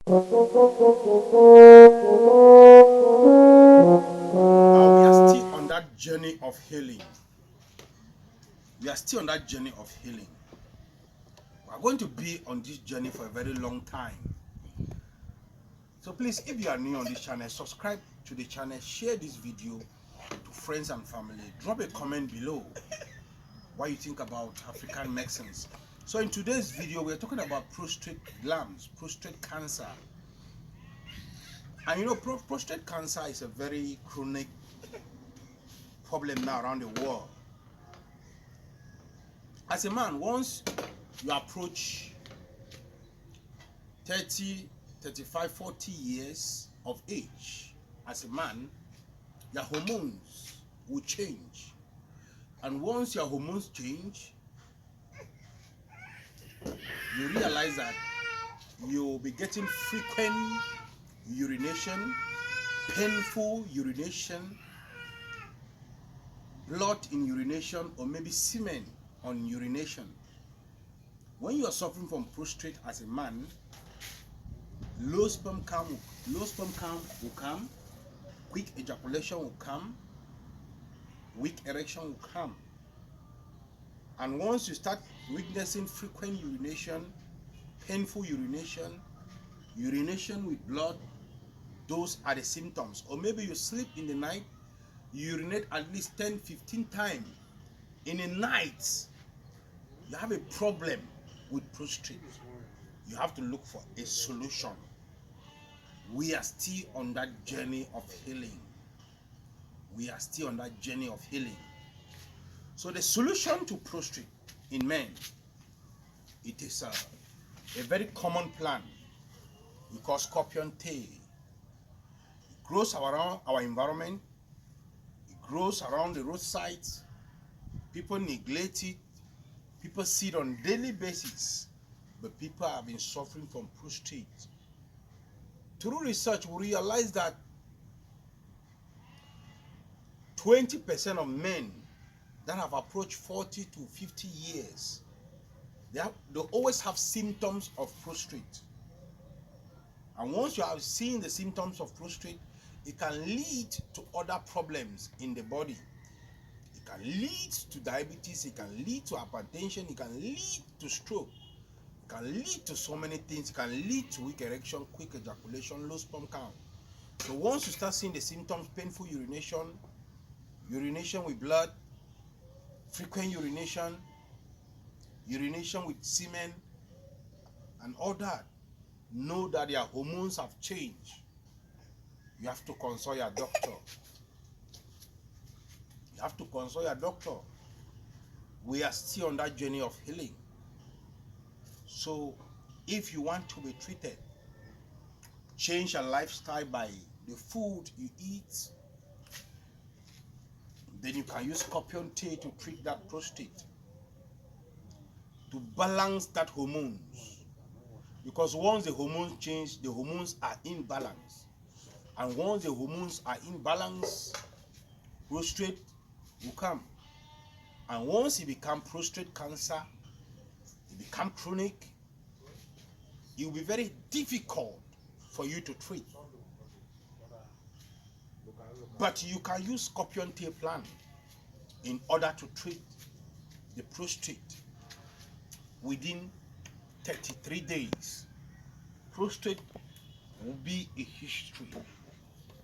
we are still on that journey of healing. We are still on that journey of healing. We are going to be on this journey for a very long time. So please, if you are new on this channel, subscribe to the channel, share this video to friends and family. Drop a comment below what you think about African medicines. So in today's video, we're talking about prostate glands, prostate cancer. And you know, prostate cancer is a very chronic problem now around the world. As a man, once you approach 30, 35, 40 years of age, as a man, your hormones will change. And once your hormones change, you realize that you'll be getting frequent urination, painful urination, blood in urination, or maybe semen on urination. When you are suffering from prostrate as a man, low sperm count will come, quick ejaculation will come, weak erection will come. And once you start witnessing frequent urination, painful urination, urination with blood, those are the symptoms. Or maybe you sleep in the night, you urinate at least 10-15 times in a night. You have a problem with prostrate. You have to look for a solution. We are still on that journey of healing. We are still on that journey of healing. So the solution to prostrate in men, it is a very common plant we call scorpion tail. It grows around our environment. It grows around the roadsides. People neglect it. People see it on a daily basis. But people have been suffering from prostrate. Through research, we realize that 20% of men that have approached 40 to 50 years, they always have symptoms of prostrate. And once you have seen the symptoms of prostrate, it can lead to other problems in the body. It can lead to diabetes, it can lead to hypertension, it can lead to stroke, it can lead to so many things. It can lead to weak erection, quick ejaculation, low sperm count. So once you start seeing the symptoms, painful urination, urination with blood, frequent urination, urination with semen, and all that, know that your hormones have changed. You have to consult your doctor. You have to consult your doctor. We are still on that journey of healing. So if you want to be treated, change your lifestyle by the food you eat. Then you can use scorpion tail to treat that prostate, to balance that hormones. Because once the hormones change, the hormones are in balance. And once the hormones are in balance, prostrate will come. And once it becomes prostate cancer, it becomes chronic, it will be very difficult for you to treat. But you can use scorpion tail plant in order to treat the prostate within 33 days. Prostate will be a history.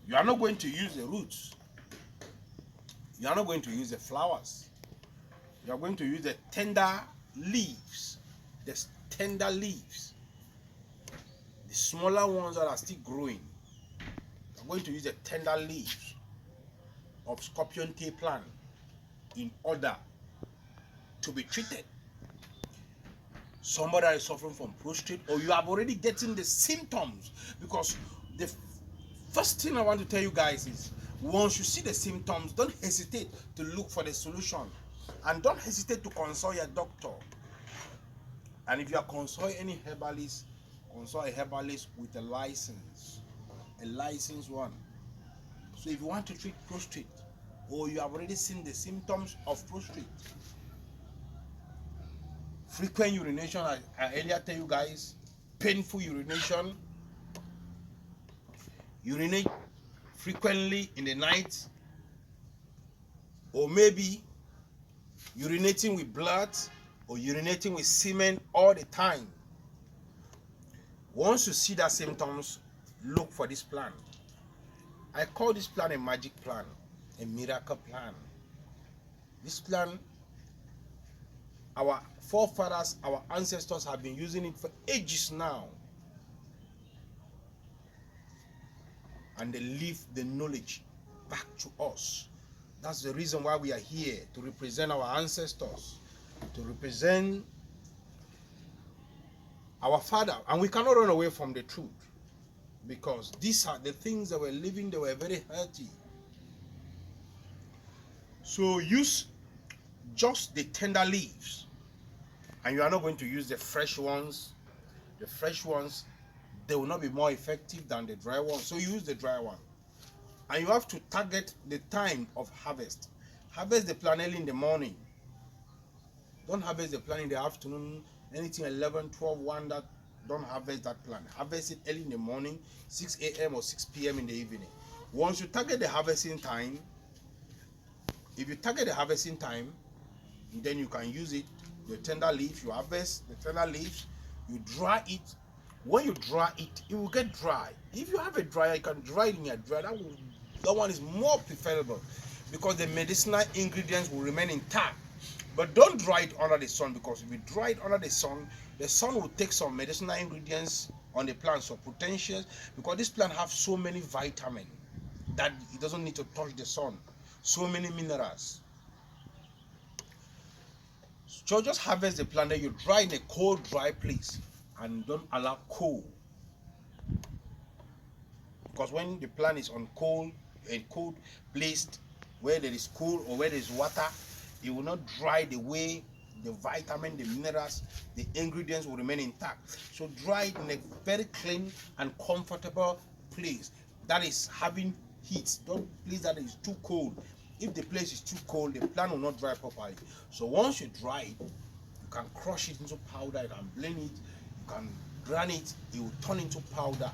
You are not going to use the roots. You are not going to use the flowers. You are going to use the tender leaves. The tender leaves. The smaller ones that are still growing. You are going to use the tender leaves of scorpion tail plant in order to be treated. Somebody that is suffering from prostrate, or you have already getting the symptoms, because the first thing I want to tell you guys is, once you see the symptoms, don't hesitate to look for the solution, and don't hesitate to consult your doctor. And if you are consulting any herbalist, consult a herbalist with a licensed one. So if you want to treat prostrate, or you have already seen the symptoms of prostrate, frequent urination, I earlier tell you guys, painful urination, urinate frequently in the night, or maybe urinating with blood or urinating with semen all the time, once you see that symptoms, look for this plant. I call this plant a magic plant, a miracle plant. This plant, our forefathers, our ancestors have been using it for ages now. And they leave the knowledge back to us. That's the reason why we are here, to represent our ancestors, to represent our father. And we cannot run away from the truth, because these are the things that were living. They were very healthy. So use just the tender leaves, and you are not going to use the fresh ones. The fresh ones, they will not be more effective than the dry ones. So use the dry one. And you have to target the time of harvest. Harvest the plant early in the morning. Don't harvest the plant in the afternoon. Anything 11, 12, 1, that don't harvest that plant. Harvest it early in the morning, 6 a.m. or 6 p.m. in the evening. Once you target the harvesting time, if you target the harvesting time, then you can use it. The tender leaves, you harvest the tender leaves, you dry it. When you dry it, it will get dry. If you have a dryer, you can dry it in your dryer. That one is more preferable, because the medicinal ingredients will remain intact. But don't dry it under the sun, because if you dry it under the sun will take some medicinal ingredients on the plant, so potentials, because this plant has so many vitamins that it doesn't need to touch the sun, so many minerals. So just harvest the plant, then you dry in a cold, dry place, and don't allow cold. Because when the plant is on cold, a cold place where there is cool or where there is water, it will not dry the way the vitamin, the minerals, the ingredients will remain intact. So dry it in a very clean and comfortable place that is having heat. Don't place that is too cold. If the place is too cold, the plant will not dry properly. So once you dry it, you can crush it into powder, you can blend it, you can grind it, it will turn into powder.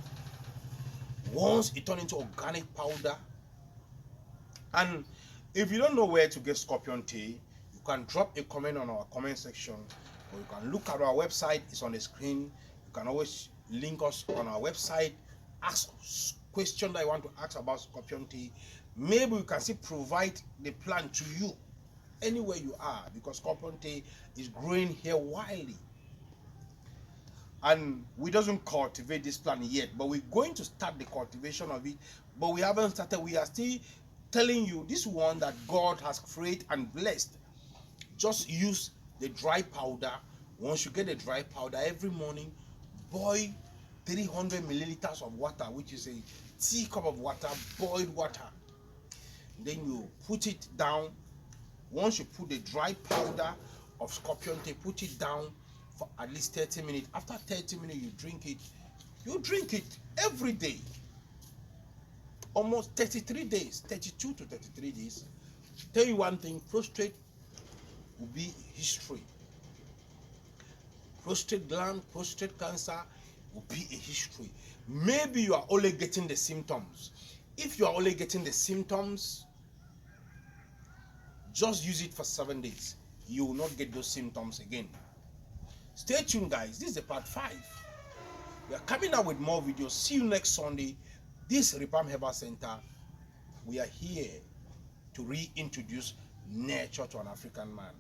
Once it turns into organic powder, and if you don't know where to get scorpion tea, you can drop a comment on our comment section, or you can look at our website. It's on the screen. You can always link us on our website, ask question that you want to ask about scorpion tea. Maybe we can still provide the plant to you anywhere you are, because scorpion tea is growing here widely. And we doesn't cultivate this plant yet, but we're going to start the cultivation of it. But we haven't started. We are still telling you this one that God has created and blessed. Just use the dry powder. Once you get the dry powder, every morning boil 300 milliliters of water, which is a teacup of water, boiled water. Then you put it down. Once you put the dry powder of scorpion tea, put it down for at least 30 minutes. After 30 minutes, you drink it. You drink it every day. Almost 33 days, 32 to 33 days. Tell you one thing, prostrate will be history. Prostate gland, prostate cancer will be a history. Maybe you are only getting the symptoms. If you are only getting the symptoms, just use it for 7 days. You will not get those symptoms again. Stay tuned, guys. This is the part 5. We are coming out with more videos. See you next Sunday. This Repam Herbal Center, we are here to reintroduce nature to an African man.